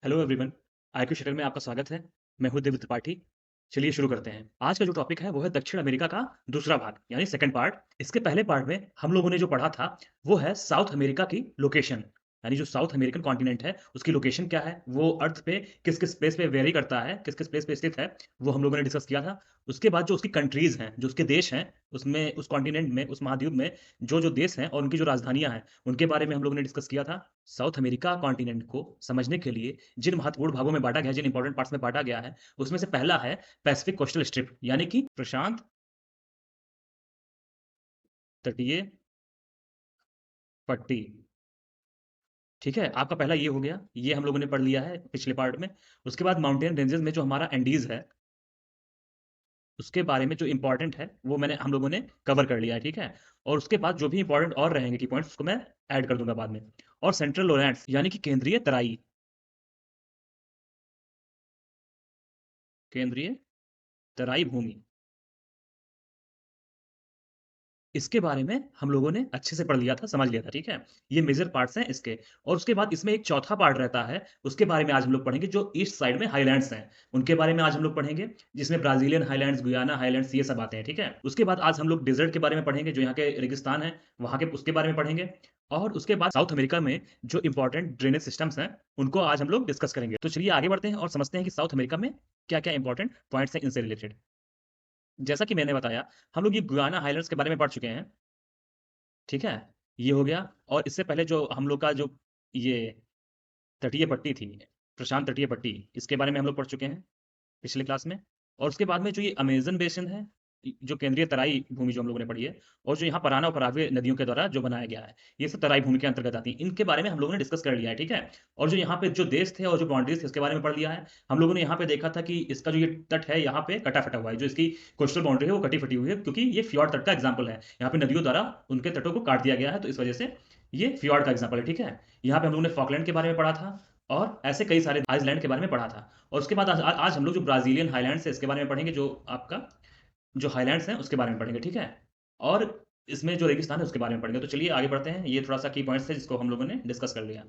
Hello everyone, IQ shuttle में आपका स्वागत है। मैं हूँ दिव्य त्रिपाठी। चलिए शुरू करते हैं। आज का जो टॉपिक है वो है दक्षिण अमेरिका का दूसरा भाग यानी सेकंड पार्ट। इसके पहले पार्ट में हम लोगों ने जो पढ़ा था वो है साउथ अमेरिका की लोकेशन, यानी जो साउथ अमेरिकन कॉन्टिनेंट है उसकी लोकेशन क्या है, वो अर्थ पे किस किस प्लेस पे वेरी करता है, किस किस प्लेस पे स्थित है, वो हम लोगों ने डिस्कस किया था। उसके बाद जो उसकी कंट्रीज हैं, जो उसके देश हैं, उसमें उस कॉन्टिनेंट में, उस महाद्वीप में जो जो देश हैं और उनकी जो राजधानियां हैं उनके बारे में हम लोगों ने डिस्कस किया था। साउथ अमेरिका कॉन्टिनेंट को समझने के लिए जिन महत्वपूर्ण भागों में बांटा गया है, जिन इंपॉर्टेंट पार्ट्स में बांटा गया है, उसमें से पहला है पैसिफिक कोस्टल स्ट्रिप, यानी कि प्रशांत तटीय पट्टी। ठीक है, आपका पहला ये हो गया, ये हम लोगों ने पढ़ लिया है पिछले पार्ट में। उसके बाद माउंटेन रेंजेस में जो हमारा एंडीज है उसके बारे में जो इंपॉर्टेंट है वो मैंने हम लोगों ने कवर कर लिया है। ठीक है, और उसके बाद जो भी इंपॉर्टेंट और रहेंगे की पॉइंट्स उसको मैं ऐड कर दूंगा बाद में। और सेंट्रल लोरेंट्स यानी कि केंद्रीय तराई, केंद्रीय तराई भूमि, इसके बारे में हम लोगों ने अच्छे से पढ़ लिया था, समझ लिया था। ठीक है, ये मेजर पार्ट्स हैं इसके। और उसके बाद इसमें एक चौथा पार्ट रहता है, उसके बारे में आज हम लोग पढ़ेंगे, जो ईस्ट साइड में हाईलैंड्स हैं उनके बारे में आज हम लोग पढ़ेंगे, जिसमें ब्राजीलियन हाईलैंड्स, गुयाना हाईलैंड्स, ये सब आते हैं। ठीक है, उसके बाद आज हम लोग डेजर्ट के बारे में पढ़ेंगे, जो यहाँ के रेगिस्तान है वहाँ के, उसके बारे में पढ़ेंगे। और उसके बाद साउथ अमेरिका में जो इंपॉर्टेंट ड्रेनेज सिस्टम्स हैं उनको आज हम लोग डिस्कस करेंगे। तो चलिए आगे बढ़ते हैं और समझते हैं कि साउथ अमेरिका में क्या क्या इंपॉर्टेंट पॉइंट्स हैं इनसे रिलेटेड। जैसा कि मैंने बताया, हम लोग ये गुयाना हाइलैंड्स के बारे में पढ़ चुके हैं। ठीक है? ये हो गया। और इससे पहले जो हम लोग का जो ये तटीय पट्टी थी, प्रशांत तटीय पट्टी, इसके बारे में हम लोग पढ़ चुके हैं पिछले क्लास में। और उसके बाद में जो ये अमेज़न बेसिन है, जो केंद्रीय तराई भूमि जो हम लोगों ने पढ़ी है, और जो यहाँ पराना और पराग्वे नदियों के द्वारा जो बनाया गया है, ये सब तराई भूमि के अंतर्गत आती है। इनके बारे में हम लोगों ने डिस्कस कर लिया है। ठीक है? और जो यहाँ पे जो देश थे और जो बाउंड्रीज़ थे उसके बारे में पढ़ लिया है। हम लोगों ने यहाँ पे देखा था कि इसका जो ये तट है यहाँ पे कटा-फटा हुआ है। जो इसकी कोस्टल बाउंड्री है वो कटी-फटी हुई है, क्योंकि ये फ्यॉर्ड तट का एग्ज़ाम्पल है। यहाँ पे नदियों द्वारा उनके तटों को काट दिया गया है, तो इस वजह से ये फ्यॉर्ड का एग्ज़ाम्पल है। ठीक है? यहाँ पे हम लोगों ने फॉकलैंड के बारे में पढ़ा था और ऐसे कई सारे आइसलैंड के बारे में पढ़ा था। और उसके बाद आज हम लोग जो ब्राज़ीलियन हाइलैंड्स है इसके बारे में पढ़ेंगे, जो आपका जो हाइलैंड्स हैं उसके बारे में पढ़ेंगे। ठीक है? और इसमें जो रेगिस्तान है उसके बारे में पढ़ेंगे। तो चलिए आगे बढ़ते हैं। ये थोड़ा-सा की पॉइंट्स थे जिसको हम लोगों ने डिस्कस कर लिया।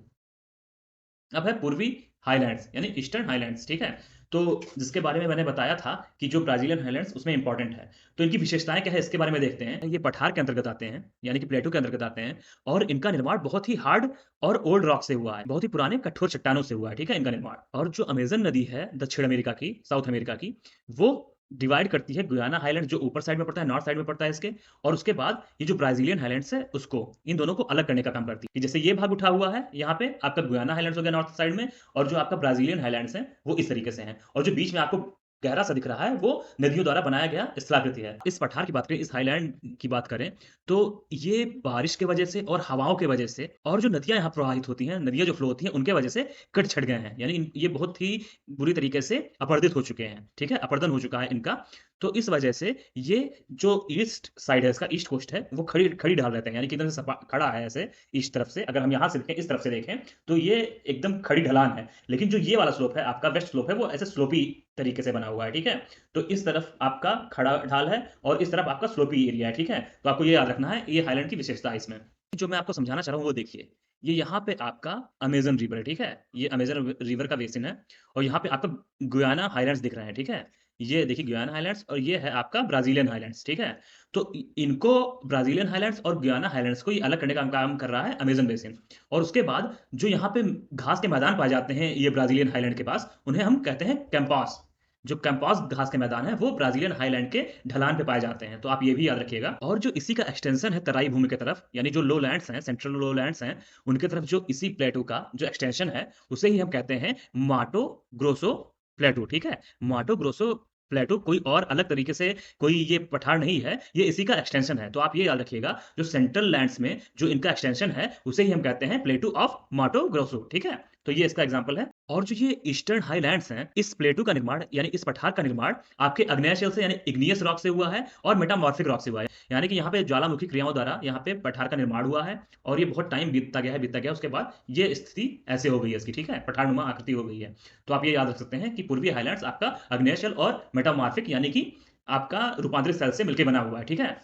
अब है पूर्वी हाइलैंड्स यानी ईस्टर्न हाइलैंड्स। ठीक है? तो जिसके बारे में मैंने बताया था कि जो ब्राज़ीलियन हाइलैंड्स उसमें इंपॉर्टेंट है। तो इनकी विशेषताएँ क्या है इसके बारे में देखते हैं। ये पठार के अंतर्गत आते हैं, यानी कि प्लेटो के अंतर्गत आते हैं। और इनका निर्माण बहुत ही हार्ड और ओल्ड रॉक से हुआ है। बहुत ही पुराने कठोर चट्टानों से हुआ है। ठीक है? इनका निर्माण। और जो अमेज़न नदी है दक्षिण अमेरिका की, साउथ अमेरिका की, वो डिवाइड करती है गुयाना हाइलैंड जो ऊपर साइड में पड़ता है, नॉर्थ साइड में पड़ता है इसके। और उसके बाद ये जो ब्राज़ीलियन हाइलैंड्स है उसको, इन दोनों को अलग करने का काम करती है। कि जैसे ये भाग उठा हुआ है यहाँ पे आपका गुयाना हाइलैंड्स हो गया नॉर्थ साइड में, और जो आपका ब्राज़ीलियन हाइलैंड्स हैं वो इस तरीके से हैं। और जो बीच में आपको गहरा सा दिख रहा है वो नदियों द्वारा बनाया गया स्थलाकृति है। इस पठार की बात करें, इस हाइलैंड की बात करें, तो ये बारिश की वजह से और हवाओं की वजह से और जो नदियाँ यहाँ प्रवाहित होती हैं, नदियाँ जो फ्लो होती हैं उनके वजह से कट छँट गए हैं। यानी ये बहुत ही बुरी तरीके से अपरदित हो चुके हैं। ठीक है? अपरदन हो चुका है इनका। तो इस वजह से ये जो ईस्ट साइड है, इसका ईस्ट कोस्ट है, वो खड़ी खड़ी ढाल रहते हैं। यानी कि एकदम से खड़ा है ऐसे ईस्ट तरफ से। अगर हम यहाँ से देखें, इस तरफ से देखें, तो ये एकदम खड़ी ढलान है। लेकिन जो ये वाला स्लोप है, आपका वेस्ट स्लोप है, वो ऐसे स्लोपी तरीके से बना हुआ है। ठीक है? तो इस तरफ आपका खड़ा ढाल है और इस तरफ आपका स्लोपी एरिया है। ठीक है? तो आपको ये याद रखना है, ये हाइलैंड की विशेषता है इसमें। जो मैं आपको समझाना चाह रहा हूँ वो देखिए। ये यहाँ पे आपका अमेज़न रिवर है। ठीक है? ये अमेज़न रिवर का बेसिन है। और यहाँ पे आपका गुयाना हाइलैंड्स दिख रहे हैं। ठीक है? ये देखिए गुयाना हाइलैंड्स, और ये है आपका ब्राज़ीलियन हाइलैंड्स। ठीक है? तो इनको ब्राज़ीलियन हाइलैंड्स और गुयाना हाइलैंड्स को ये अलग करने का काम कर रहा है अमेज़न बेसिन। और उसके बाद जो यहाँ पे घास के मैदान पाए जाते हैं ये ब्राज़ीलियन हाइलैंड के पास, उन्हें हम कहते हैं कैंपास। जो कैंपास घास के मैदान है वो ब्राज़ीलियन हाइलैंड के ढलान पे पाए जाते हैं। तो आप ये भी याद रखिएगा। और जो इसी का एक्सटेंशन है तराई भूमि की तरफ, यानी जो लोलैंड्स हैं, सेंट्रल लोलैंड्स हैं, उनकी तरफ जो इसी प्लेटो का जो एक्सटेंशन है, उसे ही हम कहते हैं माटो ग्रोसो प्लेटो। ठीक है? माटो ग्रोसो प्लेटो, कोई और अलग तरीके से कोई ये पठार नहीं है, ये इसी का एक्सटेंशन है। तो आप ये याद रखिएगा, जो सेंट्रल लैंड्स में जो इनका एक्सटेंशन है, उसे ही हम कहते हैं प्लेटो ऑफ माटो ग्रोसो। ठीक है? तो ये इसका एग्ज़ाम्पल है। और जो ये ईस्टर्न हाइलैंड्स हैं, इस प्लेटो का निर्माण यानी इस पठार का निर्माण आपके आग्नेय से यानी इग्नियस रॉक से हुआ है और मेटामॉर्फिक रॉक से हुआ है। यानी कि यहाँ पे ज्वालामुखी क्रियाओं द्वारा यहाँ पे पठार का निर्माण हुआ है। और ये बहुत टाइम बीतता गया, उसके बाद ये स्थिति ऐसे हो गई है इसकी। ठीक है? पठारनुमा आकृति हो गई है। तो आप ये याद रख सकते हैं कि पूर्वी हाइलैंड्स आपका आग्नेय और मेटामॉर्फिक यानी कि आपका रूपांतरित सेल से मिलके बना हुआ है। ठीक है?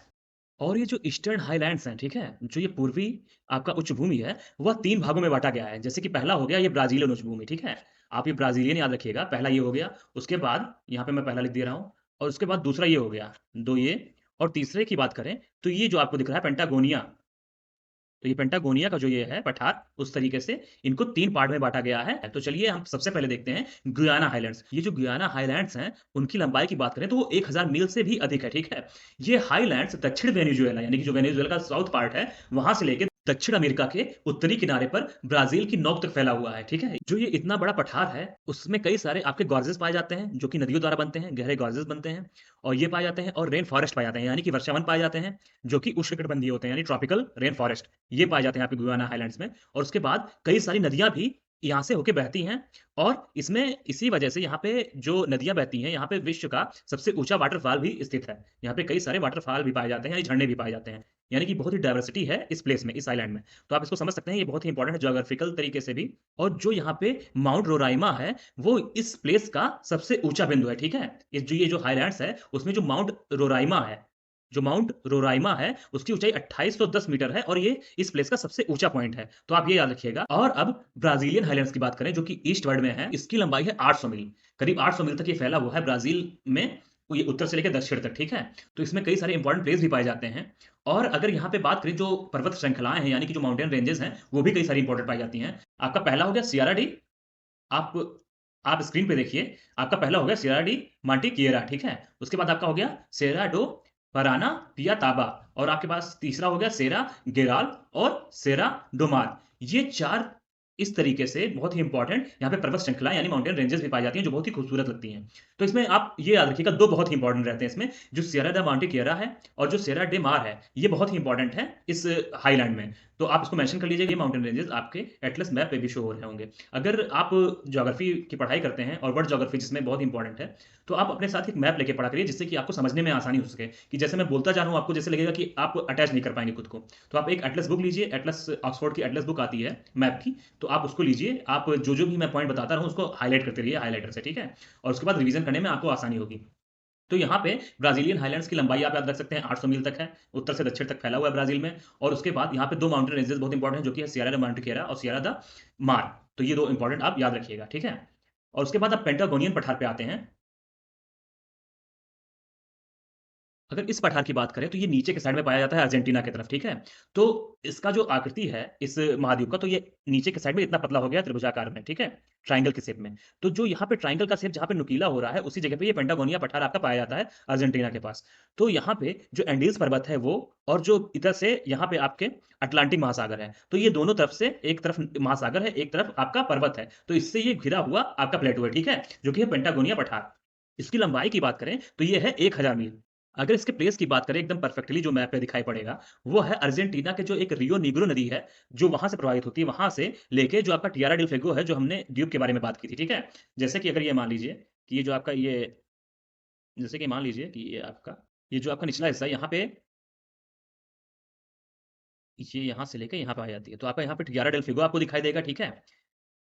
और ये जो ईस्टर्न हाइलैंड्स हैं, ठीक है? जो ये पूर्वी आपका उच्च भूमि है, वह 3 भागों में बाँटा गया है। जैसे कि पहला हो गया ये ब्राज़ीलियन उच्च भूमि, ठीक है? आप ये ब्राज़ीलियन याद रखिएगा, पहला ये हो गया, उसके बाद यहाँ पे मैं पहला लिख दे रहा हूँ और उसके बाद दूसरा ये हो गया, 2 ये और तीसरे की बात करें, तो ये जो आपको दिख रहा है पेंटागोनिया, तो ये पेंटागोनिया का जो ये है पठार, उस तरीके से इनको 3 पार्ट में बाँटा गया है। तो चलिए हम सबसे पहले देखते हैं गुयाना हाइलैंड्स। ये जो गुयाना हाइलैंड्स हैं, उनकी लंबाई की बात करें तो वो 1000 मील से भी अधिक है, ठीक है? ये हाइलैंड्स दक्षिण वेनेजुएला यानी कि जो वेनेजुएला का साउथ पार्ट है, वहाँ से लेके दक्षिण अमेरिका के उत्तरी किनारे पर ब्राज़ील की नोक तक फैला हुआ है, ठीक है? जो ये इतना बड़ा पठार है, उसमें कई सारे आपके गॉर्जेस पाए जाते हैं, जो कि नदियों द्वारा बनते हैं, गहरे गॉर्जेस बनते हैं और ये पाए जाते हैं और रेन फॉरेस्ट पाए जाते हैं, यानी कि वर्षावन पाए जाते हैं, जो कि उष्णकटिबंधीय होते हैं, यानी ट्रॉपिकल रेन फॉरेस्ट। ये पाए जाते हैं यहाँ पे गुयाना हाइलैंड्स में और उसके बाद कई सारी नदियाँ भी यहाँ से होके बहती हैं और इसमें इसी वजह से यहाँ पे जो नदियाँ बहती हैं, यहाँ पे विश्व का सबसे ऊँचा वाटरफॉल भी स्थित है। यहाँ पे कई सारे वाटरफॉल भी पाए जाते हैं, झरने भी पाए जाते हैं। यानी कि बहुत ही डाइवर्सिटी है इस प्लेस में, इस आइलैंड में। तो आप इसको समझ सकते हैं, ये बहुत ही इंपॉर्टेंट है ज्योग्राफिकल तरीके से भी और जो यहाँ पे माउंट रोराइमा है, वो इस प्लेस का सबसे ऊँचा बिंदु है, ठीक है? ये जो हाइलैंड्स है, उसमें जो माउंट रोराइमा है, उसकी ऊँचाई 2810 मीटर है और ये इस प्लेस का सबसे ऊँचा पॉइंट है। तो आप ये याद रखिएगा और अब ब्राज़ीलियन हाइलैंड्स की बात करें जो कि ईस्ट वर्ड में है, इसकी लंबाई है 800 मील। करीब 800 मील तक ये फैला हुआ है ब्राज़ील में, ये उत्तर से लेकर दक्षिण तक, ठीक है? तो इसमें कई सारे इंपॉर्टेंट प्लेस भी पाए जाते हैं और अगर यहाँ पे बात करें जो पर्वत श्रृंखलाएँ हैं, यानी कि जो माउंटेन रेंजेस हैं, वो भी कई सारी इंपॉर्टेंट पाई जाती हैं। आपका पहला हो गया सिएरा डी, आप आप स्क्रीन पे देखिए, आपका पहला हो गया सिएरा डी मांटिक्लेरा, ठीक है? उसके बाद आपका हो गया सेरा डो paraना पियाताबा और आपके पास तीसरा हो गया सेरा गेराल और सेरा डोमार। ये 4 इस तरीके से बहुत ही इंपॉर्टेंट यहाँ पे पर्वत श्रृंखलाएँ यानी माउंटेन रेंजेस भी पाई जाती हैं, जो बहुत ही खूबसूरत लगती हैं। तो इसमें आप ये याद रखिएगा 2 बहुत ही इंपॉर्टेंट रहते हैं इसमें, जो सिएरा डा मांटिक्लेरा है और जो सेरा डे मार है, ये बहुत ही इंपॉर्टेंट है इस हाइलैंड में। तो आप इसको मेंशन कर लीजिए, ये माउंटेन रेंजेस आपके एटलस मैप पे भी शो हो रहे होंगे। अगर आप ज्योग्राफी की पढ़ाई करते हैं और वर्ल्ड ज्योग्राफी जिसमें बहुत इंपॉर्टेंट है, तो आप अपने साथ एक मैप लेके पढ़ा करिए जिससे कि आपको समझने में आसानी हो सके, कि जैसे मैं बोलता जा रहा हूँ आपको जैसे लगेगा कि आप अटैच नहीं कर पाएँगे खुद को। तो आप एक एटलस बुक लीजिए, एटलस ऑक्सफोर्ड की एटलस बुक आती है मैप की, तो आप उसको लीजिए, आप जो-जो भी मैं पॉइंट बताता रहा हूँ उसको हाइलाइट करते रहिए हाइलाइटर से, ठीक है? और उसके बाद रिवीजन करने में आपको आसानी होगी। तो यहाँ पे ब्राज़ीलियन हाइलैंड्स की लंबाई आप याद रख सकते हैं 800 मील तक है, उत्तर से दक्षिण तक फैला हुआ है ब्राज़ील में और उसके बाद यहाँ पे 2 माउंटेन रेंजेस बहुत इंपॉर्टेंट हैं जो कि है सिएरा डा मांटिक्लेरा और सिएरा दा मार। तो ये 2 इंपॉर्टेंट आप याद रखिएगा, ठीक है? और उसके बाद आप पेंटागोनियन पठार पे आते हैं। अगर इस पठार की बात करें तो ये नीचे के साइड में पाया जाता है अर्जेंटीना की तरफ, ठीक है? तो इसका जो आकृति है इस महाद्वीप का तो ये नीचे के साइड में इतना पतला हो गया त्रिभुजाकार में, ठीक है? ट्रायंगल के शेप में। तो जो यहाँ पे ट्रायंगल का शेप जहाँ पे नुकीला हो रहा है उसी जगह पे ये पेंटागोनिया पठार आपका पाया जाता है अर्जेंटीना के पास। तो यहाँ पे जो एंडीज़ पर्वत है वो और जो इधर से यहाँ पे आपके अटलांटिक महासागर है। तो ये दोनों तरफ से एक तरफ महासागर है, एक तरफ आपका पर्वत है। तो इससे ये घिरा हुआ आपका प्लेटो है, ठीक है? जो कि है पेंटागोनिया पठार। इसकी लंबाई की बात करें तो ये है 1000 मील। अगर इसके प्लेस की बात करें एकदम परफेक्टली जो मैप पे दिखाई पड़ेगा, वो है अर्जेंटीना के जो एक रियो नीग्रो नदी है, जो वहाँ से प्रवाहित होती है, वहाँ से लेके जो आपका टिएरा डेल फ़ुएगो है, जो हमने द्वीप के बारे में बात की थी, ठीक है? जैसे कि अगर ये मान लीजिए कि ये जो आपका ये जैसे कि मान लीजिए कि ये जो आपका निचला हिस्सा है, यहाँ पे ये यहाँ से लेके यहाँ पे आ जाती है। तो आपका यहाँ पे टिएरा डेल फ़ुएगो आपको दिखाई देगा, ठीक है?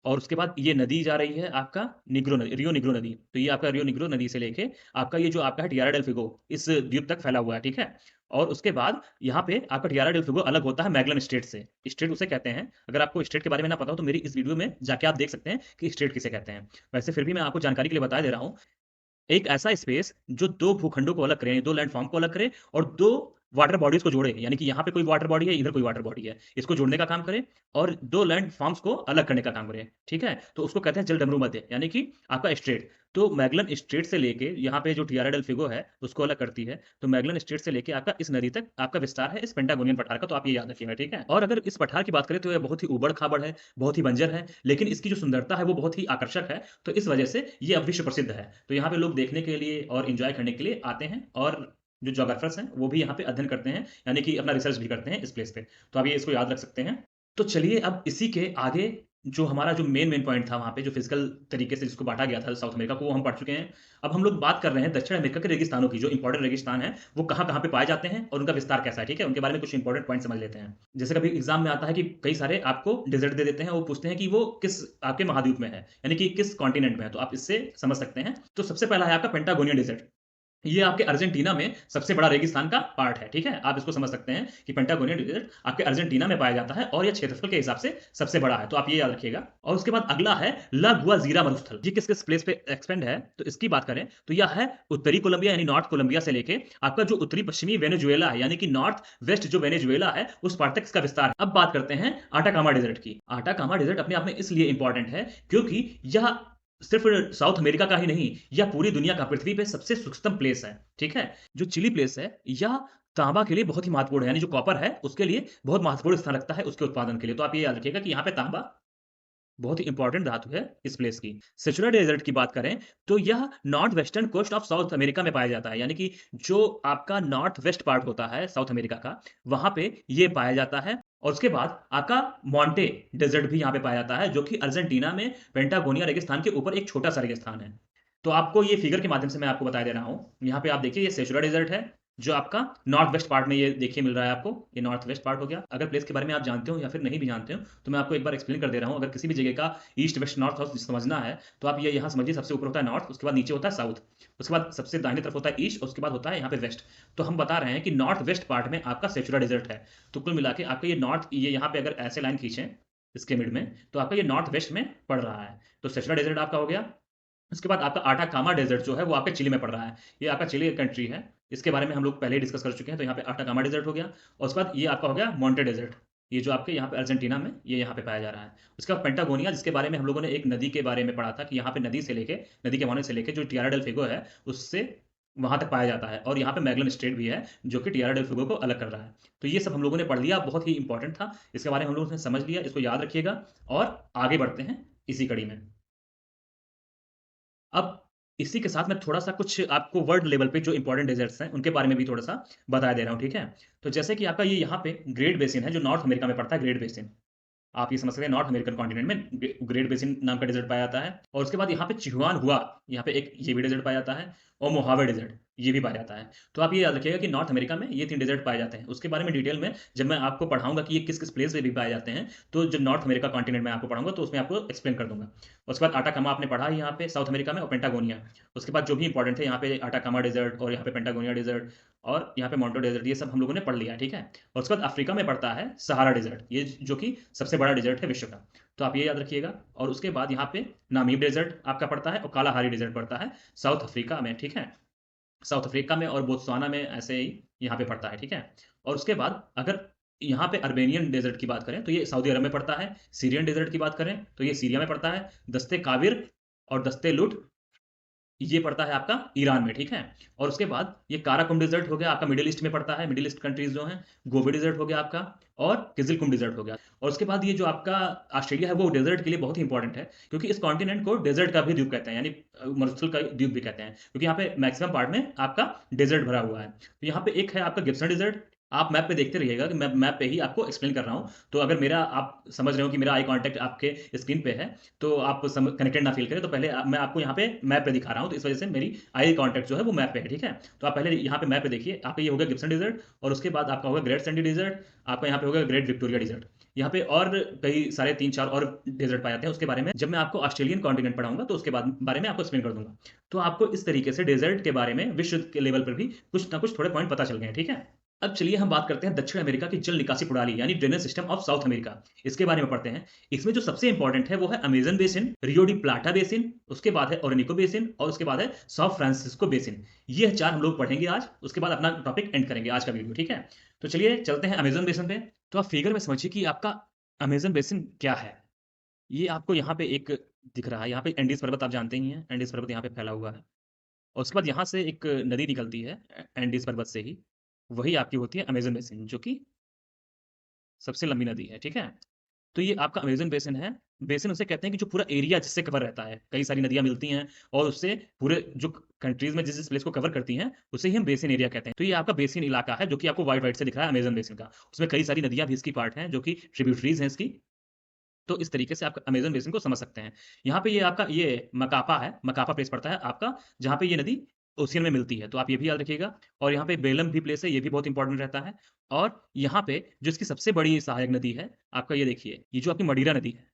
और उसके बाद ये नदी जा रही है आपका निग्रो नदी रियो निग्रो नदी। तो ये आपका रियो निग्रो नदी से लेके आपका ये जो आपका है टिएरा डेल फ़ुएगो इस द्वीप तक फैला हुआ है, ठीक है? और उसके बाद यहाँ पे आपका टिएरा डेल फ़ुएगो अलग होता है मैगलन स्टेट से। स्टेट उसे कहते हैं, अगर आपको स्टेट के बारे में ना पता हो तो मेरी इस वीडियो में जाके आप देख सकते हैं कि स्टेट किसे कहते हैं। वैसे फिर भी मैं आपको जानकारी के लिए बता दे रहा हूँ एक ऐसा स्पेस जो 2 भूखंडों को अलग करे, 2 लैंडफ़ॉर्म को अलग करे और 2 वाटर बॉडीज़ को जोड़े, यानी कि यहाँ पे कोई वाटर बॉडी है, इधर कोई वाटर बॉडी है। इसको जोड़ने का काम करे और 2 लैंडफ़ॉर्म्स को अलग करने का काम करे, ठीक है? तो उसको कहते हैं जलडमरू मध्य, यानी कि आपका स्ट्रेट। तो मैगलन स्ट्रेट से लेके यहाँ पे जो टिएरा डेल फ़ुएगो है, उसको अलग करती है। तो मैगलन स्ट्रेट से लेके आपका इस नदी तक आपका विस्तार है इस पेंटागोनियन पठार का, तो आप ये याद रखिएगा, ठीक है? और अगर इस पठार की बात करें तो ये बहुत ही ऊबड़-खाबड़ है, बहुत ही बंजर है, लेकिन इसकी जो सुंदरता है वो बहुत ही आकर्षक है। तो इस वजह से ये अब विश्व प्रसिद्ध है। तो यहाँ पे लोग देखने के लिए और एन्जॉय करने के लिए आते हैं और जो जियोग्राफर्स हैं, वो भी यहाँ पे अध्ययन करते हैं, यानी कि अपना रिसर्च भी करते हैं इस प्लेस पे। तो आप ये इसको याद रख सकते हैं। तो चलिए अब इसी के आगे जो हमारा जो मेन पॉइंट था वहाँ पे जो फिज़िकल तरीके से जिसको बाँटा गया था साउथ अमेरिका को, वो हम पढ़ चुके हैं। अब हम लोग बात कर रहे हैं दक्षिण अमेरिका के रेगिस्तानों की, जो इम्पोर्टेंट रेगिस्तान हैं, वो कहाँ-कहाँ पे पाए जाते हैं और उनका विस्तार कैसा है, ठीक है? उनके बारे में कुछ इम्पोर्टेंट पॉइंट समझ लेते हैं। जैसे कभी एग्ज़ाम में आता है कि कई सारे आपको डेज़र्ट दे देते हैं, वो पूछते हैं कि वो किस आपके महाद्वीप में है, यानी कि किस कॉन्टिनेंट में है, तो आप इससे समझ सकते हैं। तो सबसे पहला है आपका पेंटागोनियन डेज़र्ट। ये आपके अर्जेंटीना में सबसे बड़ा रेगिस्तान का पार्ट है, ठीक है? आप इसको समझ सकते हैं कि पेंटागोनिया डेज़र्ट आपके अर्जेंटीना में पाया जाता है और ये क्षेत्रफल के हिसाब से सबसे बड़ा है, तो आप ये याद रखिएगा। और उसके बाद अगला है ला गुआज़ीरा मरुस्थल। ये किस-किस प्लेस पे एक्सपेंड है, तो इसकी बात करें तो यह है उत्तरी कोलंबिया यानी नॉर्थ कोलंबिया से लेके आपका जो उत्तरी-पश्चिमी वेनेजुएला है, यानी कि नॉर्थ वेस्ट जो वेनेजुएला है, उस पार्ट तक इसका विस्तार है। अब बात करते हैं आटाकामा डेज़र्ट की। आटाकामा डेज़र्ट अपने आप में इसलिए इम्पोर्टेंट है क्योंकि यह सिर्फ़ साउथ अमेरिका का ही नहीं, यह पूरी दुनिया का पृथ्वी पे सबसे सूक्ष्म प्लेस है, ठीक है? जो चिली प्लेस है, यह तांबा के लिए बहुत ही महत्वपूर्ण है, यानी जो कॉपर है, उसके लिए बहुत महत्वपूर्ण स्थान रखता है उसके उत्पादन के लिए। तो आप ये याद रखिएगा कि यहाँ पे तांबा बहुत ही इंपॉर्टेंट धातु है इस प्लेस की। सेचुरा डेज़र्ट की बात करें, तो यह north western coast of South America में पाया जाता है, यानी कि जो आपका नॉर्थ वेस्ट पार्ट होता है साउथ अमेरिका का, वहाँ पे ये पाया जाता है। और उसके बाद आपका मोंटे डेज़र्ट भी यहाँ पे पाया जाता है, जो कि अर्जेंटीना में पेंटागोनिया रेगिस्तान के ऊपर एक छोटा-सा रेगिस्तान है। तो आपको ये फिगर के माध्यम से मैं आपको बताए दे रहा हूँ। यहाँ पे आप देखिए ये सेचुरा डेज़र्ट है, जो आपका नॉर्थ वेस्ट पार्ट में ये देखिए मिल रहा है आपको, ये नॉर्थ वेस्ट पार्ट हो गया। अगर प्लेस के बारे में आप जानते हो या फिर नहीं भी जानते हो, तो मैं आपको एक बार एक्सप्लेन कर दे रहा हूँ। अगर किसी भी जगह का ईस्ट, वेस्ट, नॉर्थ, साउथ समझना है, तो आप ये यहाँ समझिए सबसे ऊपर होता है नॉर्थ, उसके बाद नीचे होता है साउथ, उसके बाद सबसे दाहिनी तरफ होता है ईस्ट, उसके बाद होता है यहाँ पे वेस्ट। तो हम बता रहे हैं कि नॉर्थ वेस्ट पार्ट में आपका सेचुरा डेज़र्ट है। तो कुल मिला के आपका ये नॉर्थ ये यहाँ पे अगर ऐसे लाइन खींचे, इसके मिड में, तो आपका ये नॉर्थ वेस्ट में पड़ रहा है। तो सेचुरा डेज़र्ट आपका हो गया। उसके बाद आपका आटाकामा डेज़र्ट जो है वो आपके चिली में पड़ रहा है। ये आपका चिली कंट्री है। इसके बारे में हम लोग पहले ही डिस्कस कर चुके हैं, तो यहाँ पे आटाकामा डेज़र्ट हो गया और उसके बाद ये आपका हो गया मोंटे डेज़र्ट। ये जो आपके यहाँ पे अर्जेंटीना में ये यहाँ पे पाया जा रहा है। उसके बाद पेंटागोनिया, जिसके बारे में हम लोगों ने एक नदी के बारे में पढ़ा था कि यहाँ पे नदी से लेके नदी के मोहने से लेके जो टिएरा डेल फ़ुएगो है, उससे वहाँ तक पाया जाता है और यहाँ पे मैगलन स्ट्रेट भी है, जो कि टिएरा डेल फ़ुएगो को अलग कर रहा है। तो ये सब हम लोगों ने पढ़ लिया, बहुत ही इम्पोर्टेंट था। इसके बारे में हम लोगों ने समझ लिया, इसको याद रखिएगा और आगे बढ़ते हैं इसी कड़ी में। अब इसी के साथ मैं थोड़ा-सा कुछ आपको वर्ल्ड लेवल पे जो इम्पोर्टेंट डेज़र्ट्स हैं, उनके बारे में भी थोड़ा-सा बता दे रहा हूँ, ठीक है? तो जैसे कि आपका ये यहाँ पे ग्रेट बेसिन है, जो नॉर्थ अमेरिका में पड़ता है, ग्रेट बेसिन। आप ये समझ सकते हैं नॉर्थ अमेरिकन कॉन्टिनेंट में ग्रेट बेसिन नाम का डेज़र्ट पाया जाता है और उसके बाद यहाँ पे चिहुआनहुआ, यहाँ पे एक ये भी डेज़र्ट पाया जाता है और मोहावे डेज़र्ट, ये भी पाया जाता है। तो आप ये याद रखिएगा कि नॉर्थ अमेरिका में ये 3 डेज़र्ट पाए जाते हैं। उसके बारे में डिटेल में जब मैं आपको पढ़ाऊँगा कि ये किस-किस प्लेस पे भी पाए जाते हैं, तो जब नॉर्थ अमेरिका कॉन्टिनेंट में आपको पढ़ाऊँगा, तो उसमें आपको एक्सप्लेन कर दूँगा। उसके बाद आटाकामा आपने पढ़ा है यहाँ पे साउथ अमेरिका में और पेंटागोनिया। उसके बाद जो भी इम्पोर्टेंट है यहाँ पे आटाकामा डेज़र्ट और यहाँ पे पेंटागोनिया डेज़र्ट और यहाँ पे मोंटो डेज़र्ट, ये सब हम लोगों ने पढ़ लिया है, ठीक है? और उसके बाद अफ्रीका में पड़ता है सहारा डेज़र्ट, ये जो कि सबसे बड़ा डेज़र्ट है विश्व का। तो आप ये याद रखिएगा और उसके बाद यहाँ पे नामीब डेज़र्ट आपका पड़ता है और कालाहारी डेज़र्ट पड़ता है साउथ अफ्रीका में, ठीक है? साउथ अफ्रीका में और बोत्सवाना में ऐसे ही यहाँ पे पड़ता है, ठीक है? और उसके बाद अगर यहाँ पे अर्मेनियन डेज़र्ट की बात करें, तो ये सऊदी अरब में पड़ता है। सीरियन डेज़र्ट की बात करें, तो ये सीरिया में पड़ता है। दस्ते काबिर और दस्ते लुट ये पड़ता है आपका ईरान में, ठीक है? और उसके बाद ये काराकुम डेज़र्ट हो गया आपका मिडल ईस्ट में पड़ता है, मिडल ईस्ट कंट्रीज़ जो हैं, गोबी डेज़र्ट हो गया आपका और किज़िलकुम डेज़र्ट हो गया। और उसके बाद ये जो आपका ऑस्ट्रेलिया है वो डेज़र्ट के लिए बहुत ही इम्पोर्टेंट है, क्योंकि इस कॉन्टिनेंट को डेज़र्ट का भी द्वीप कहते हैं, यानी मरुस्थल का द्वीप भी कहते हैं, क्योंकि यहाँ पे मैक्सिमम पार्ट में आपका डेज़र्ट भरा हुआ है। तो यहाँ पे एक है आपका गिब्सन डेज़र्ट, आप मैप पे देखते रहिएगा कि मैं मैप पे ही आपको एक्सप्लेन कर रहा हूँ। तो अगर मेरा आप समझ रहे हो कि मेरा आई कॉन्टैक्ट आपके स्क्रीन पे है, तो आप कनेक्टेड ना फ़ील करें, तो पहले मैं आपको यहाँ पे मैप पे दिखा रहा हूँ, तो इस वज़ह से मेरी आई कॉन्टैक्ट जो है वो मैप पे है, ठीक है? तो आप पहले यहाँ पे मैप पे देखिए, आपका ये हो गया गिब्सन डेज़र्ट और उसके बाद आपका होगा ग्रेट सैंडी डेज़र्ट, आपका यहाँ पे होगा ग्रेट विक्टोरिया डेज़र्ट। यहाँ पे और कई सारे 3-4 और डेज़र्ट पाए जाते हैं, उसके बारे में जब मैं आपको ऑस्ट्रेलियन कॉन्टिनेंट पढ़ाऊँगा, तो उसके बाद बारे में आपको एक्सप्लेन कर दूँगा। तो आपको इस तरीके से डेज़र्ट के बारे में विश्व के लेवल पर भी कुछ ना कुछ थोड़े पॉइंट पता चल गए हैं, ठीक है? अब चलिए हम बात करते हैं दक्षिण अमेरिका की जल निकासी प्रणाली यानी drainage system of South America. इसके बारे में पढ़ते हैं। इसमें जो सबसे इंपॉर्टेंट है वो है Amazon basin, Rio de प्लाटा basin, उसके बाद है ओरिनिको बेसिन और उसके बाद है साओ फ्रांसिस्को बेसिन। ये 4 हम लोग पढ़ेंगे आज, उसके बाद अपना टॉपिक एंड करेंगे आज का वीडियो, ठीक है? तो चलिए चलते हैं अमेज़न बेसिन पे। तो आप फिगर में समझिए कि आपका अमेज़न बेसिन क्या है? ये आपको यहाँ पे एक दिख रहा है, यहाँ पे एंडीज़ पर्वत आप जानते ही हैं, एंडीज़ पर्वत यहाँ पे फैला हुआ है। और उसके बाद यहाँ से एक नदी निकलती है एंडीज़ पर्वत से ही, वही आपकी होती है अमेज़न बेसिन, जो कि सबसे लंबी नदी है, ठीक है? तो ये आपका अमेज़न बेसिन है। बेसिन उसे कहते हैं कि जो पूरा एरिया जिससे कवर रहता है। कई सारी नदियाँ मिलती हैं और उससे पूरे जो कंट्रीज़ में जिस-जिस प्लेस को कवर करती हैं, उसे ही हम बेसिन एरिया कहते हैं। तो ये आपका बेसिन इलाका है, जो कि आपको व्हाइट-व्हाइट से दिख रहा है अमेज़न बेसिन का। उसमें कई सारी नदियाँ भी इसकी पार्ट हैं, जो कि ट्रिब्यूटरीज़ हैं इसकी। तो इस तरीके से आप अमेज़न बेसिन को समझ सकते हैं। यहाँ पे ये आपका ये मकापा है, मकापा प्लेस पड़ता है आपका, जहाँ पे ये नदी ओशियन में मिलती है, तो आप ये भी याद रखिएगा। और यहाँ पे बेलम भी प्लेस है, ये भी बहुत इंपॉर्टेंट रहता है। और यहाँ पे जो इसकी सबसे बड़ी सहायक नदी है, आपका ये देखिए, ये जो आपकी मडीरा नदी है,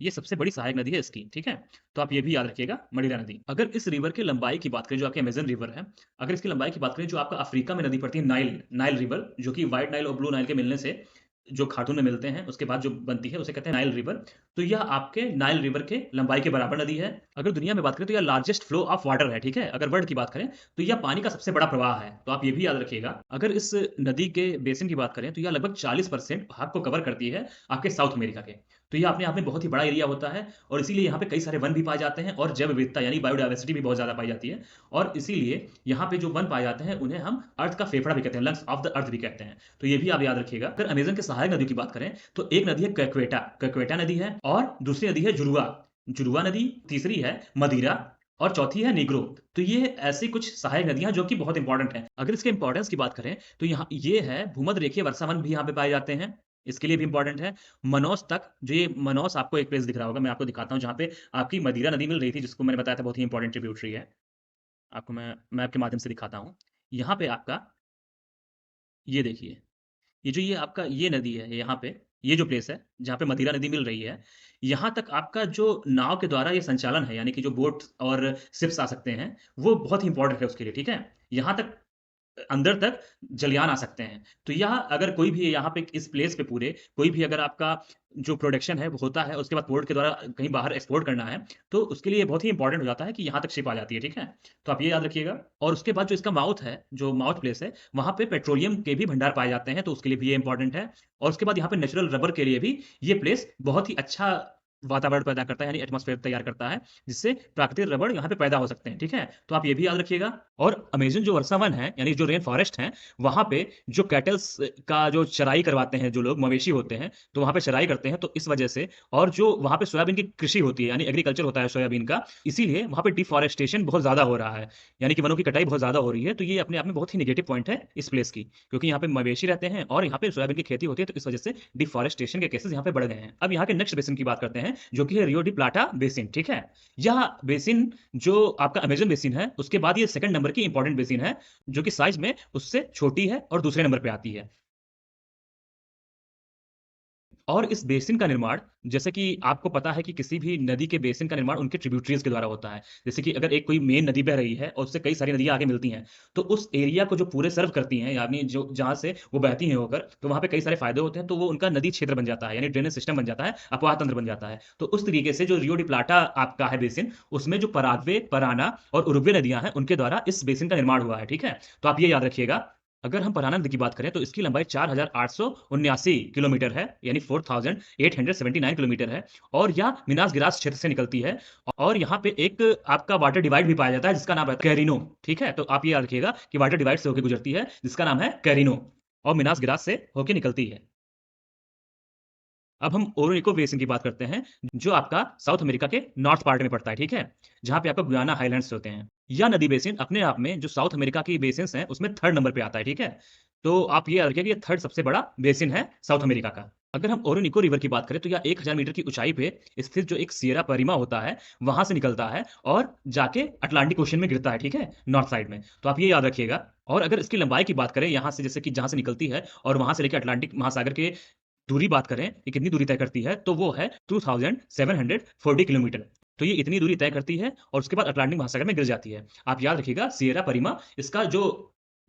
ये सबसे बड़ी सहायक नदी है इसकी, ठीक है? तो आप ये भी याद रखिएगा, मडिरा नदी। अगर इस रिवर की लंबाई की बात करें, जो आपकी अमेज़न रिवर है, अगर इसकी लंबाई की बात करें, जो आपका अफ्रीका में नदी पड़ती है नाइल, नाइल रिवर, जो कि व्हाइट नाइल और ब्लू नाइल के मिलने से जो खार्टूम में मिलते हैं, उसके बाद जो बनती है, उसे कहते हैं नाइल रिवर। तो यह आपके नाइल रिवर के लंबाई के बराबर नदी है। अगर दुनिया में बात करें, तो यह लार्जेस्ट फ्लो ऑफ वाटर है, ठीक है? अगर वर्ल्ड की बात करें, तो यह पानी का सबसे बड़ा प्रवाह है। तो आप ये भी याद रखिएगा। अगर इस नदी के बेसिन की बात करें, तो यह लगभग 40% भाग को कवर करती है आपके साउथ अमेरिका के। तो ये अपने आप में बहुत ही बड़ा एरिया होता है और इसीलिए यहाँ पे कई सारे वन भी पाए जाते हैं और जैव विविधता यानी बायोडायवर्सिटी भी बहुत ज़्यादा पाई जाती है। और इसीलिए यहाँ पे जो वन पाए जाते हैं, उन्हें हम अर्थ का फेफड़ा भी कहते हैं, लंग्स ऑफ द अर्थ भी कहते हैं। तो ये भी आप याद रखिएगा। अगर अमेज़न के सहायक नदियों की बात करें, तो एक नदी है कैक्वेटा, कैक्वेटा नदी है और दूसरी नदी है जुरुआ, जुरुआ नदी, तीसरी है मदीरा और चौथी है नीग्रो। तो ये ऐसी कुछ सहायक नदियाँ जो कि बहुत इंपॉर्टेंट हैं। अगर इसके इंपॉर्टेंस की बात करें, तो यहाँ ये है भूमध्यरेखीय वर्षावन भी यहाँ पे पाए जाते हैं, इसके लिए भी इंपॉर्टेंट है। मनोस तक, जो ये मनोस आपको एक प्लेस दिख रहा होगा, मैं आपको दिखाता हूँ, जहाँ पे आपकी मदीरा नदी मिल रही थी, जिसको मैंने बताया था बहुत ही इंपॉर्टेंट ट्रिब्यूटरी है। आपको मैं मैप के माध्यम से दिखाता हूँ। यहाँ पे आपका ये देखिए, ये आपका ये नदी है यहाँ पे, ये जो प्लेस है, जहाँ पे मदिरा नदी मिल रही है, यहाँ तक आपका जो नाव के द्वारा ये संचालन है, यानी कि जो बोट और शिप्स आ सकते हैं, वो बहुत ही इंपॉर्टेंट है उसके लिए, ठीक है? यहाँ तक अंदर तक जलयान आ सकते हैं। तो यह अगर कोई भी यहाँ पे इस प्लेस पे पूरे कोई भी अगर आपका जो प्रोडक्शन है वो होता है, उसके बाद पोर्ट के द्वारा कहीं बाहर एक्सपोर्ट करना है, तो उसके लिए बहुत ही इंपॉर्टेंट हो जाता है कि यहाँ तक शिप आ जाती है, ठीक है? तो आप ये याद रखिएगा। और उसके बाद जो इसका माउथ है, जो माउथ प्लेस है, वहाँ पे पेट्रोलियम के भी भंडार पाए जाते हैं, तो उसके लिए भी ये इंपॉर्टेंट है। और उसके बाद यहाँ पे नेचुरल रबर के लिए भी ये प्लेस बहुत ही अच्छा वातावरण पैदा करता है, यानी एटमॉस्फेयर तैयार करता है, जिससे प्राकृतिक रबड़ यहाँ पे पैदा हो सकते हैं, ठीक है? तो आप ये भी याद रखिएगा। और अमेज़न जो वर्षावन है, यानी जो रेन फॉरेस्ट है, वहाँ पे जो कैटल्स का जो चराई करवाते हैं, जो लोग मवेशी होते हैं, तो वहाँ पे चराई करते हैं, तो इस वजह से और जो वहाँ पे सोयाबीन की कृषि होती है, यानी एग्रीकल्चर होता है सोयाबीन का, इसीलिए वहाँ पे डिफॉरेस्टेशन बहुत ज़्यादा हो रहा है, यानी कि वनों की कटाई बहुत ज़्यादा हो रही है। तो ये अपने आप में बहुत ही नेगेटिव पॉइंट है इस प्लेस की, क्योंकि यहाँ पे मवेशी रहते हैं और यहाँ पे सोयाबीन की खेती होती है, तो इस वजह से डिफॉरेस्टेशन के केसेस यहाँ पे बढ़ गए हैं। अब यहाँ के नेक्स्ट बेसिन की बात करते हैं, जो कि है रियो डी प्लाटा बेसिन, ठीक है? यह बेसिन जो आपका अमेज़न बेसिन है, उसके बाद ये सेकंड नंबर की इंपॉर्टेंट बेसिन है, जो कि साइज़ में उससे छोटी है और दूसरे नंबर पे आती है। और इस बेसिन का निर्माण, जैसे कि आपको पता है कि किसी भी नदी के बेसिन का निर्माण उनके ट्रिब्यूटरीज़ के द्वारा होता है। जैसे कि अगर एक कोई मेन नदी बह रही है और उससे कई सारी नदियाँ आगे मिलती हैं, तो उस एरिया को जो पूरे सर्व करती हैं, यानी जो जहाँ से वो बहती हैं होकर, तो वहाँ पे कई सारे फ़ायदे होते हैं, तो वो उनका नदी क्षेत्र बन जाता है, यानी ड्रेनेज सिस्टम बन जाता है, अपवाह तंत्र बन जाता है। तो उस तरीके से जो रियो डी प्लाटा आपका है बेसिन, उसमें जो पराग्वे, पराना और उरुग्वे नदियाँ हैं, उनके द्वारा इस बेसिन का निर्माण हुआ है, ठीक है? तो आप ये याद रखिएगा। अगर हम पराना नदी की बात करें, तो इसकी लंबाई 4879 किलोमीटर है, यानी 4879 किलोमीटर है और यह मिनास गिरास क्षेत्र से निकलती है। और यहाँ पे एक आपका वाटर डिवाइड भी पाया जाता है, जिसका नाम है कैरिनो, ठीक है? तो आप ये याद रखिएगा कि वाटर डिवाइड से होके गुजरती है, जिसका नाम है कैरिनो और मिनास गिरास से होके निकलती है। अब हम ओरिको बेसिन की बात करते हैं, जो आपका साउथ अमेरिका के नॉर्थ पार्ट में पड़ता है, ठीक है? जहाँ पे आपका गुयाना हाइलैंड्स होते हैं। यह नदी बेसिन अपने आप में जो साउथ अमेरिका की बेसिन्स हैं, उसमें 3rd नंबर पे आता है, ठीक है? तो आप ये याद रखिए कि ये 3rd सबसे बड़ा बेसिन है साउथ अमेरिका का। अगर हम ओरिको रिवर की बात करें, तो यह 1000 मीटर की ऊँचाई पे स्थित जो एक सिएरा पेरिमा होता है, वहाँ से निकलता है और जाके अटलांटिक ओशन में गिरता है, ठीक है? नॉर्थ साइड में। तो आप ये याद रखिएगा। और अगर इसकी लंबाई की बात करें, यहाँ से जैसे कि जहाँ से निकलती है और वहाँ से लेके अटलांटिक महासागर के दूरी बात करें, ये कितनी दूरी तय करती है, तो वो है 2740 किलोमीटर। तो ये इतनी दूरी तय करती है और उसके बाद अटलांटिक महासागर में गिर जाती है। आप याद रखिएगा, सिएरा परिमा इसका जो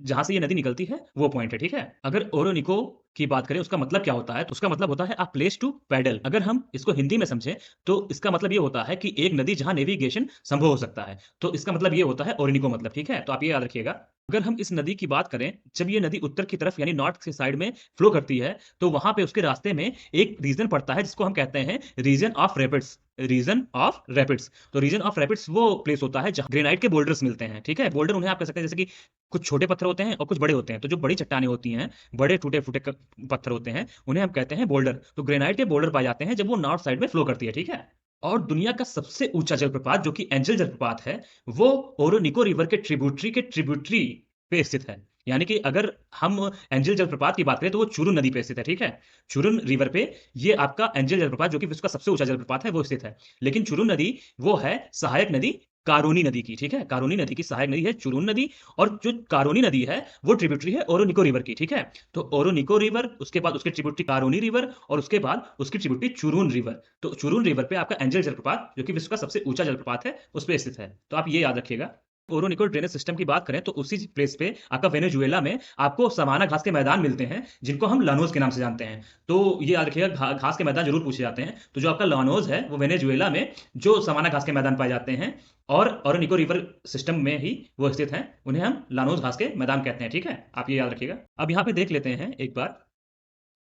जहाँ से ये नदी निकलती है, वो पॉइंट है, ठीक है? अगर ओरोनिको की बात करें, उसका मतलब क्या होता है? तो उसका मतलब होता है अ प्लेस टू पैडल। अगर हम इसको हिंदी में समझें, तो इसका मतलब ये होता है कि एक नदी जहाँ नेविगेशन संभव हो सकता है। तो इसका मतलब ये होता है ओरिनिको मतलब, ठीक है? तो आप ये याद रखिएगा। अगर हम इस नदी की बात करें, जब ये नदी उत्तर की तरफ यानी नॉर्थ के साइड में फ्लो करती है, तो वहाँ पे उसके रास्ते में एक रीजन पड़ता है, जिसको हम कहते हैं region of rapids, region of rapids. तो रीजन ऑफ रैपिड्स वो प्लेस होता है जहाँ ग्रेनाइट के बोल्डर्स मिलते हैं, ठीक है? बोल्डर उन्हें आप कह सकते हैं जैसे कि कुछ छोटे पत्थर होते हैं और कुछ बड़े होते हैं। तो जो बड़ी चट्टानें होती हैं, बड़े टूटे-फूटे क पत्थर होते हैं, उन्हें हम कहते हैं बोल्डर। तो ग्रेनाइट के बोल्डर पाए जाते हैं जब वो नॉर्थ साइड में फ्लो करती है, ठीक है? और दुनिया का सबसे ऊँचा जलप्रपात जो कि एंजल जलप्रपात है, वो ओरोनिको रिवर के ट्रिब्यूटरी पे स्थित है। यानी कि अगर हम एंजल जलप्रपात की बात करें, तो वो चुरुन नदी पे स्थित है, ठीक है? चुरुन रिवर पे ये आपका एंजल जलप्रपात, जो कि विश्व का सबसे ऊँचा जलप्रपात है, वो स्थित है। लेकिन चुरुन नदी वो है सहायक नदी कारोनी नदी की, ठीक है? कारोनी नदी की सहायक नदी है चुरून नदी, और जो कारोनी नदी है वो ट्रिब्यूटरी है ओरोनिको रिवर की, ठीक है? तो ओरोनिको रिवर, उसके बाद उसके ट्रिब्यूटरी कारोनी रिवर, और उसके बाद उसकी ट्रिब्यूटरी चुरून रिवर। तो चुरून रिवर पे आपका एंजल जलप्रपात, जो कि विश्व का सबसे ऊंचा जलप्रपात है, उस पे स्थित है। तो आप ये याद रखिएगा। ओरोनिको ड्रेनेज सिस्टम की बात करें तो उसी प्लेस पे आपका वेनेजुएला में आपको सवाना घास के मैदान मिलते हैं, जिनको हम लानोस के नाम से जानते हैं। तो ये याद रखिएगा, घास के मैदान जरूर पूछे जाते हैं। तो जो आपका लानोस है वो वेनेजुएला में जो सवाना घास के मैदान पाए जाते हैं, और ओरोनिको रिवर सिस्टम में ही वो स्थित हैं, उन्हें हम लानोस घास के मैदान कहते हैं, ठीक है? आप ये याद रखिएगा। अब यहाँ पे देख लेते हैं एक बार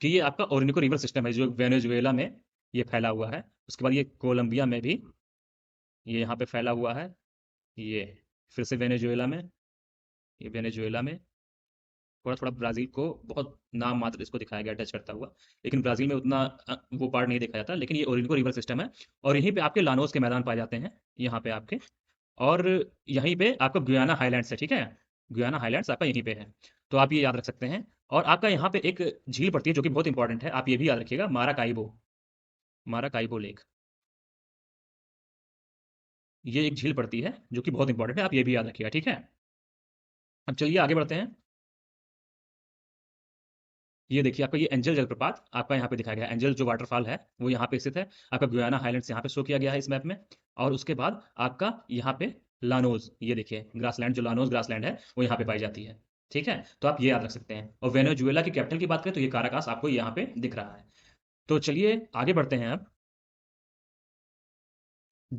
कि ये आपका ओरोनिको रिवर सिस्टम है जो वेनेजुएला में ये फैला हुआ है। उसके बाद ये कोलंबिया में भी ये यहाँ पे फैला हुआ है। ये फिर से वेनेजुएला में, ये वेनेजुएला में, थोड़ा-थोड़ा ब्राज़ील को बहुत नाम मात्र इसको दिखाया गया टच करता हुआ। लेकिन ब्राज़ील में उतना वो पार्ट नहीं देखा जाता, लेकिन ये ओरिनको रिवर सिस्टम है, और यहीं पे आपके लानोस के मैदान पाए जाते हैं, यहाँ पे आपके। और यहीं पे आपका गुयाना हाइलैंड्स है, ठीक है? गुयाना हाइलैंड्स आपका यहीं पे है। तो आप ये याद रख सकते हैं। और आपका यहाँ पे एक झील पड़ती है जो कि बहुत इंपॉर्टेंट है, आप ये भी याद रखिएगा, माराकाइबो, माराकाइबो लेक। ये एक झील पड़ती है जो कि बहुत इंपॉर्टेंट है, आप ये भी याद रखिएगा, ठीक है? अब चलिए आगे बढ़ते हैं। ये देखिए, आपका ये एंजल जलप्रपात आपका यहाँ पे दिखाया गया है। एंजल जो वाटरफॉल है वो यहाँ पे स्थित है। आपका गुयाना हाइलैंड्स यहाँ पे शो किया गया है इस मैप में। और उसके बाद आपका यहाँ पे लानोज, ये देखिए ग्रासलैंड, जो लानोज ग्रासलैंड है वो यहाँ पे पाई जाती है, ठीक है? तो आप ये याद रख सकते हैं। और वेनेजुएला की कैपिटल की बात करें तो ये काराकास आपको यहाँ पे दिख रहा है। तो चलिए आगे बढ़ते हैं अब।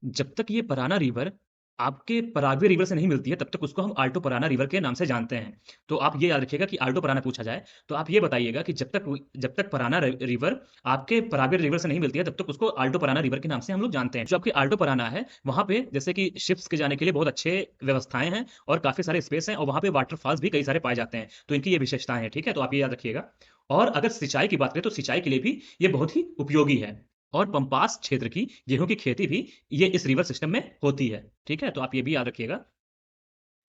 जब तक ये पराना रिवर आपके पराग्वे रिवर से नहीं मिलती है, तब तक उसको हम आल्टो पराना रिवर के नाम से जानते हैं। तो आप ये याद रखिएगा कि आल्टो पराना पूछा जाए, तो आप ये बताइएगा कि जब तक पराना रिवर आपके पराग्वे रिवर से नहीं मिलती है, तब तक उसको आल्टो पराना रिवर के नाम से हम लोग जानते हैं। जो आपकी आल्टो पराना है, वहाँ पे जैसे कि शिप्स के जाने के लिए बहुत अच्छे व्यवस्थाएँ हैं, और काफ़ी सारे स्पेस हैं, और वहाँ पे वाटरफॉल्स भी कई सारे पाए जाते हैं। तो इनकी ये विशेषताएँ हैं, ठीक है? तो आप ये याद रखिएगा। और अगर सिंचाई की बात करें, तो सिंचाई के लिए भी ये बहुत ही उपयोगी है। और पंपास क्षेत्र की गेहूँ की खेती भी ये इस रिवर सिस्टम में होती है, ठीक है? तो आप ये भी याद रखिएगा।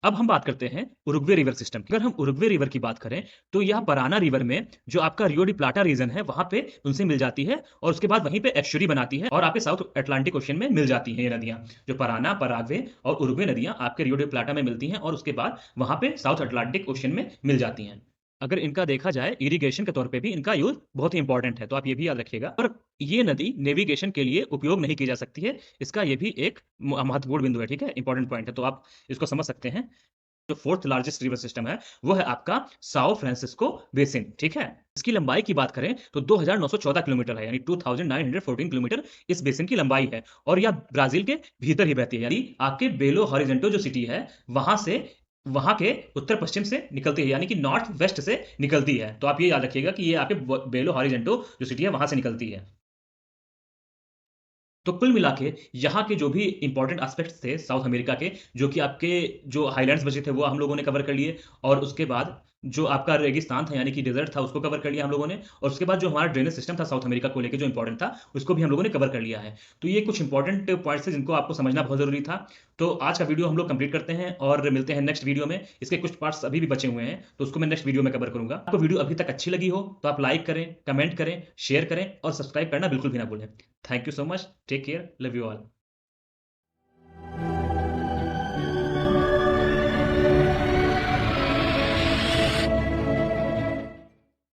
अब हम बात करते हैं उरुग्वे रिवर सिस्टम की। अगर हम उरुग्वे रिवर की बात करें, तो यह पराना रिवर में जो आपका रियो डी प्लाटा रीजन है, वहाँ पे उनसे मिल जाती है, और उसके बाद वहीं पे एस्चुरी बनाती है, और आपके साउथ अटलांटिक ओशन में मिल जाती हैं ये नदियाँ। जो पराना, पराग्वे और उरुग्वे नदियाँ आपके रियो डी प्लाटा में मिलती हैं, और उसके बाद वहाँ पे साउथ अटलांटिक ओशन में मिल जाती हैं। अगर इनका देखा जाए इरिगेशन के तौर पे भी इनका यूज़ बहुत ही इंपॉर्टेंट है, तो आप ये भी याद रखिएगा। और ये नदी नेविगेशन के लिए उपयोग नहीं की जा सकती है, इसका ये भी एक महत्वपूर्ण बिंदु है, ठीक है? इंपॉर्टेंट पॉइंट है, तो आप इसको समझ सकते हैं। जो फोर्थ लार्जेस्ट रिवर सिस्टम है, वो है आपका साओ फ्रांसिस्को बेसिन, ठीक है? इसकी लंबाई की बात करें तो 2914 किलोमीटर है, यानी 2914 किलोमीटर इस बेसिन की लंबाई है, और यह ब्राजील के भीतर ही बहती है, यानी आपके बेलो हॉरिजेंटो जो सिटी है, वहां से, वहां के उत्तर पश्चिम से निकलती है, यानी कि नॉर्थ वेस्ट से निकलती है। तो आप ये याद रखिएगा कि ये आपके बेलो हॉरिजेंटो जो सिटी है वहां से निकलती है। तो कुल मिला के यहाँ के जो भी इंपॉर्टेंट एस्पेक्ट्स थे साउथ अमेरिका के, जो कि आपके जो हाइलैंड्स बचे थे वो हम लोगों ने कवर कर लिए, और उसके बाद जो आपका रेगिस्तान था यानी कि डेजर्ट था उसको कवर कर लिया हम लोगों ने, और उसके बाद जो हमारा ड्रेनेज सिस्टम था साउथ अमेरिका को लेके जो इंपॉर्टेंट था उसको भी हम लोगों ने कवर कर लिया है। तो ये कुछ इंपॉर्टेंट पॉइंट्स थे जिनको आपको समझना बहुत जरूरी था। तो आज का वीडियो हम लोग कंप्लीट करते हैं, और मिलते हैं नेक्स्ट वीडियो में। इसके कुछ पार्ट्स अभी भी बचे हुए हैं, तो उसको मैं नेक्स्ट वीडियो में कवर करूंगा। आपको वीडियो अभी तक अच्छी लगी हो तो आप लाइक करें, कमेंट करें, शेयर करें, और सब्सक्राइब करना बिल्कुल भी ना भूलें। Thank you so much, take care, love you all.